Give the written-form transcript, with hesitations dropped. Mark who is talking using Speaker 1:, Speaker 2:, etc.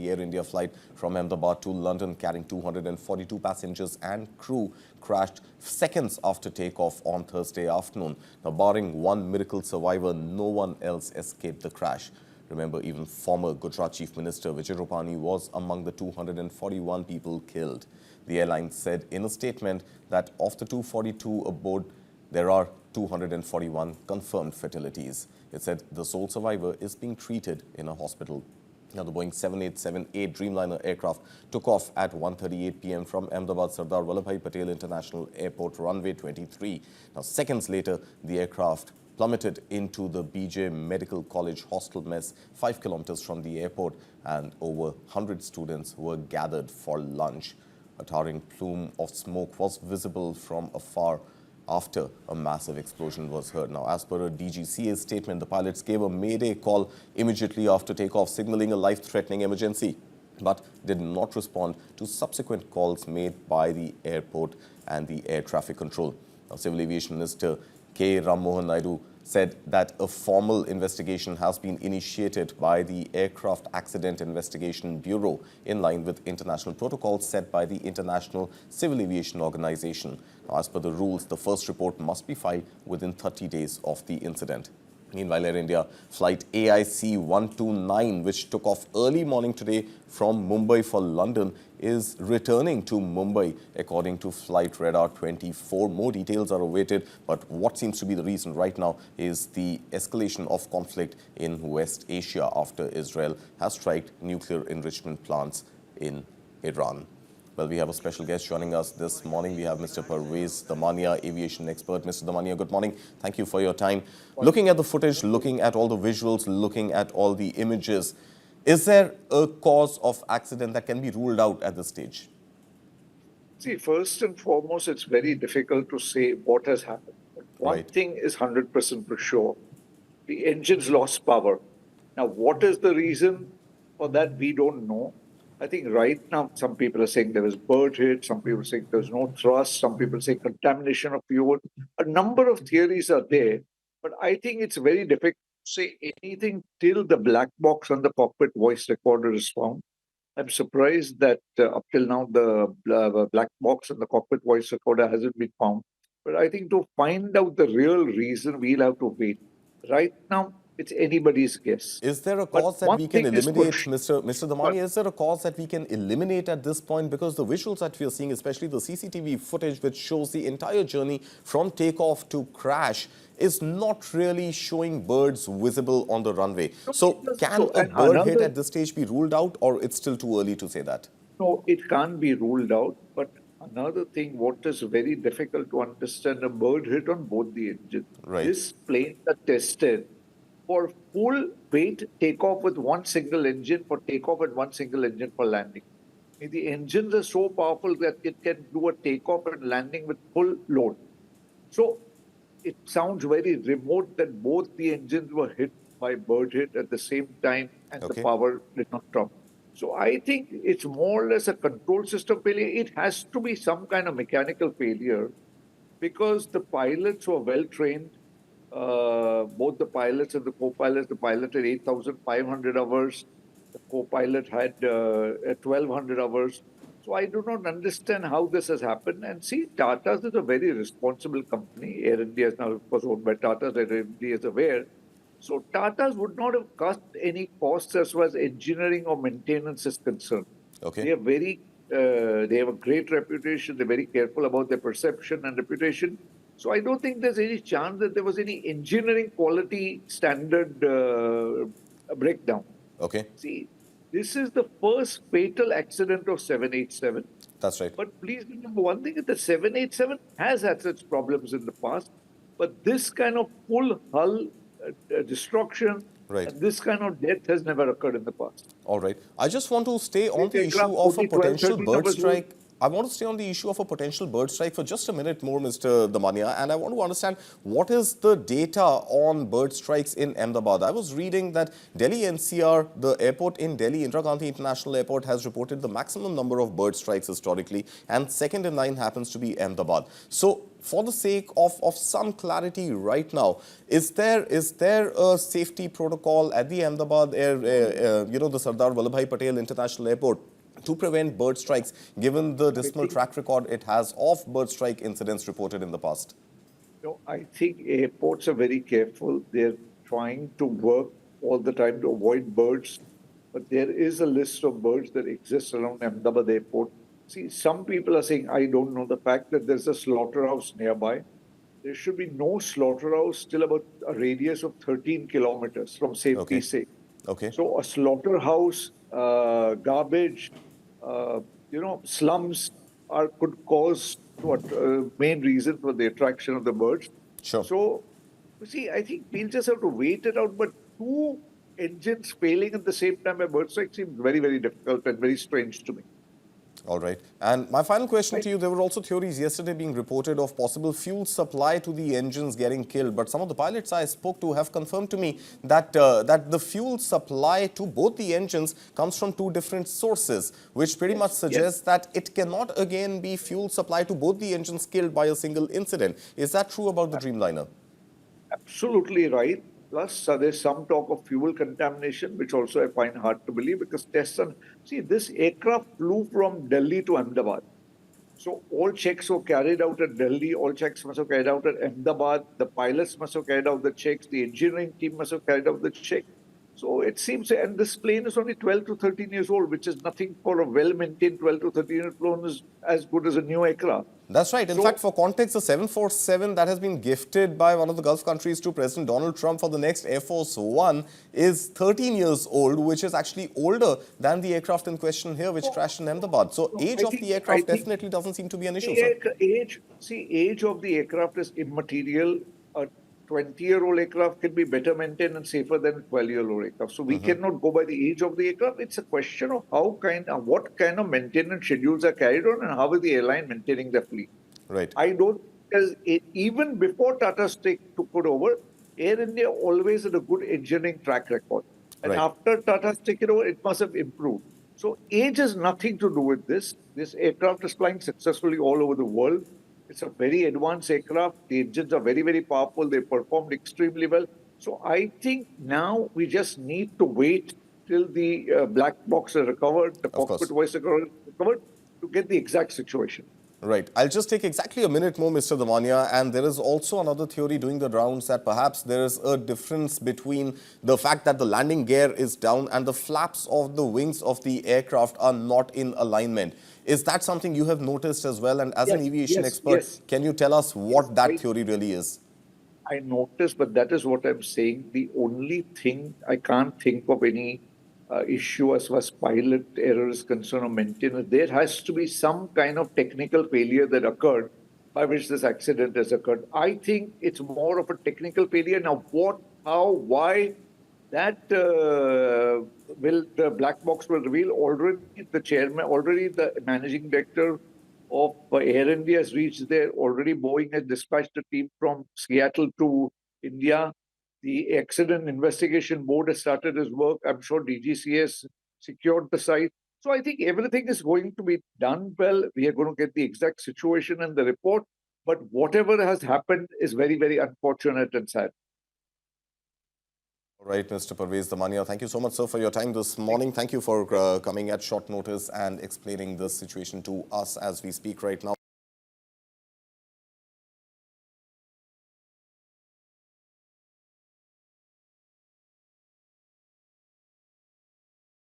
Speaker 1: the Air India flight from Ahmedabad to London carrying 242 passengers and crew crashed seconds after takeoff on Thursday afternoon. Now, barring one miracle survivor, no one else escaped the crash. Remember, even former Gujarat Chief Minister Vijay Rupani was among the 241 people killed. The airline said in a statement that of the 242 aboard, there are 241 confirmed fatalities. It said the sole survivor is being treated in a hospital. Now, the Boeing 787-8 Dreamliner aircraft took off at 1:38 p.m. from Ahmedabad Sardar Vallabhbhai Patel International Airport runway 23. Now, seconds later, the aircraft plummeted into the BJ Medical College hostel mess 5 kilometers from the airport, and over 100 students were gathered for lunch. A towering plume of smoke was visible from afar after a massive explosion was heard. Now, as per a DGCA statement, the pilots gave a mayday call immediately after takeoff, signaling a life-threatening emergency, but did not respond to subsequent calls made by the airport and the air traffic control. Now, Civil Aviation Minister K. Ram Mohan Naidu said that a formal investigation has been initiated by the Aircraft Accident Investigation Bureau in line with international protocols set by the International Civil Aviation Organization. As per the rules, the first report must be filed within 30 days of the incident. Meanwhile, Air India flight AIC 129, which took off early morning today from Mumbai for London, is returning to Mumbai, according to Flight Radar 24. More details are awaited, but what seems to be the reason right now is the escalation of conflict in West Asia after Israel has striked nuclear enrichment plants in Iran. Well, we have a special guest joining us this morning. We have Mr. Parvez, Damania, aviation expert. Mr. Damania, good morning. Thank you for your time. Looking at the footage, looking at all the visuals, looking at all the images, is there a cause of accident that can be ruled out at this stage?
Speaker 2: See, first and foremost, it's very difficult to say what has happened. But one thing is 100% for sure. The engines lost power. Now, what is the reason for that? We don't know. I think right now, some people are saying there was bird hit, some people are saying there's no thrust, some people say contamination of fuel. A number of theories are there, but I think it's very difficult to say anything till the black box on the cockpit voice recorder is found. I'm surprised that up till now, the black box on the cockpit voice recorder hasn't been found. But I think to find out the real reason, we'll have to wait. Right now, it's anybody's guess.
Speaker 1: Is there a cause that we can eliminate, Mr. Damania? Is there a cause that we can eliminate at this point? Because the visuals that we are seeing, especially the CCTV footage, which shows the entire journey from takeoff to crash, is not really showing birds visible on the runway. So can a bird hit at this stage be ruled out, or it's still too early to say that?
Speaker 2: No, it can't be ruled out. But another thing, what is very difficult to understand, a bird hit on both the engines.
Speaker 1: Right.
Speaker 2: This plane are tested for full weight takeoff with one single engine, for takeoff and one single engine for landing. The engines are so powerful that it can do a takeoff and landing with full load. So it sounds very remote that both the engines were hit by bird hit at the same time and the power did not drop. So I think it's more or less a control system failure. It has to be some kind of mechanical failure because the pilots were well trained. Both the pilots and the co-pilots, the pilot had 8,500 hours, the co-pilot had 1,200 hours. So I do not understand how this has happened. And see, Tata's is a very responsible company. Air India is now, of course, owned by Tata's, Air India is aware. So Tata's would not have cut any costs as far as engineering or maintenance is concerned. They are very, they have a great reputation. They're very careful about their perception and reputation. So I don't think there's any chance that there was any engineering quality standard breakdown. See, this is the first fatal accident of 787.
Speaker 1: That's right.
Speaker 2: But please remember one thing, that the 787 has had such problems in the past. But this kind of full hull destruction, and this kind of death has never occurred in the past.
Speaker 1: All right. I just want to stay on the issue of a potential bird strike. I want to stay on the issue of a potential bird strike for just a minute more, Mr. Damania, and I want to understand what is the data on bird strikes in Ahmedabad. I was reading that Delhi NCR, the airport in Delhi, Indira Gandhi International Airport, has reported the maximum number of bird strikes historically, and second in line happens to be Ahmedabad. So, for the sake of some clarity right now, is there a safety protocol at the Ahmedabad the Sardar Vallabhbhai Patel International Airport to prevent bird strikes, given the dismal track record it has of bird strike incidents reported in the past?
Speaker 2: No, I think airports are very careful. They're trying to work all the time to avoid birds. But there is a list of birds that exists around Ahmedabad airport. See, some people are saying, I don't know the fact that there's a slaughterhouse nearby. There should be no slaughterhouse till about a radius of 13 kilometers from safety's sake.
Speaker 1: Okay.
Speaker 2: So a slaughterhouse, garbage, slums could cause main reason for the attraction of the birds.
Speaker 1: Sure.
Speaker 2: So, you see, I think we'll just have to wait it out. But two engines failing at the same time by bird strike seems very, very difficult and very strange to me.
Speaker 1: All right. And my final question to you, there were also theories yesterday being reported of possible fuel supply to the engines getting killed. But some of the pilots I spoke to have confirmed to me that the fuel supply to both the engines comes from two different sources, which pretty much suggests that it cannot again be fuel supply to both the engines killed by a single incident. Is that true about the Dreamliner?
Speaker 2: Absolutely right. Plus, there's some talk of fuel contamination, which also I find hard to believe because this aircraft flew from Delhi to Ahmedabad. So all checks were carried out at Delhi, all checks must have carried out at Ahmedabad, the pilots must have carried out the checks, the engineering team must have carried out the check. So it seems, and this plane is only 12 to 13 years old, which is nothing for a well-maintained 12 to 13-year-old plane is as good as a new aircraft.
Speaker 1: That's right. In fact, for context, the 747 that has been gifted by one of the Gulf countries to President Donald Trump for the next Air Force One is 13 years old, which is actually older than the aircraft in question here, which crashed in Ahmedabad. So age of the aircraft definitely doesn't seem to be an issue, sir.
Speaker 2: Age of the aircraft is immaterial. A 20-year-old aircraft can be better maintained and safer than a 12-year-old aircraft. So we cannot go by the age of the aircraft. It's a question of what kind of maintenance schedules are carried on and how is the airline maintaining their fleet.
Speaker 1: Right.
Speaker 2: I don't, because even before Tata took it over, Air India always had a good engineering track record. And after Tata took it over, it must have improved. So age has nothing to do with this. This aircraft is flying successfully all over the world. It's a very advanced aircraft. The engines are very, very powerful. They performed extremely well. So I think now we just need to wait till the black box is recovered, the cockpit voice is recovered to get the exact situation.
Speaker 1: Right. I'll just take exactly a minute more, Mr. Damania, and there is also another theory doing the rounds that perhaps there is a difference between the fact that the landing gear is down and the flaps of the wings of the aircraft are not in alignment. Is that something you have noticed as well? And as an aviation expert, can you tell us what that theory really is?
Speaker 2: I noticed, but that is what I'm saying. The only thing, I can't think of any issue as far as pilot error is concerned or maintenance. There has to be some kind of technical failure that occurred by which this accident has occurred. I think it's more of a technical failure. Now, what, how, why, that the black box will reveal. Already the managing director of Air India has reached there. Already Boeing has dispatched a team from Seattle to India. The Accident Investigation Board has started its work. I'm sure DGCS secured the site. So I think everything is going to be done well. We are going to get the exact situation and the report. But whatever has happened is very, very unfortunate and sad.
Speaker 1: All right, Mr. Parvez Damania, thank you so much, sir, for your time this morning. Thank you for coming at short notice and explaining the situation to us as we speak right now.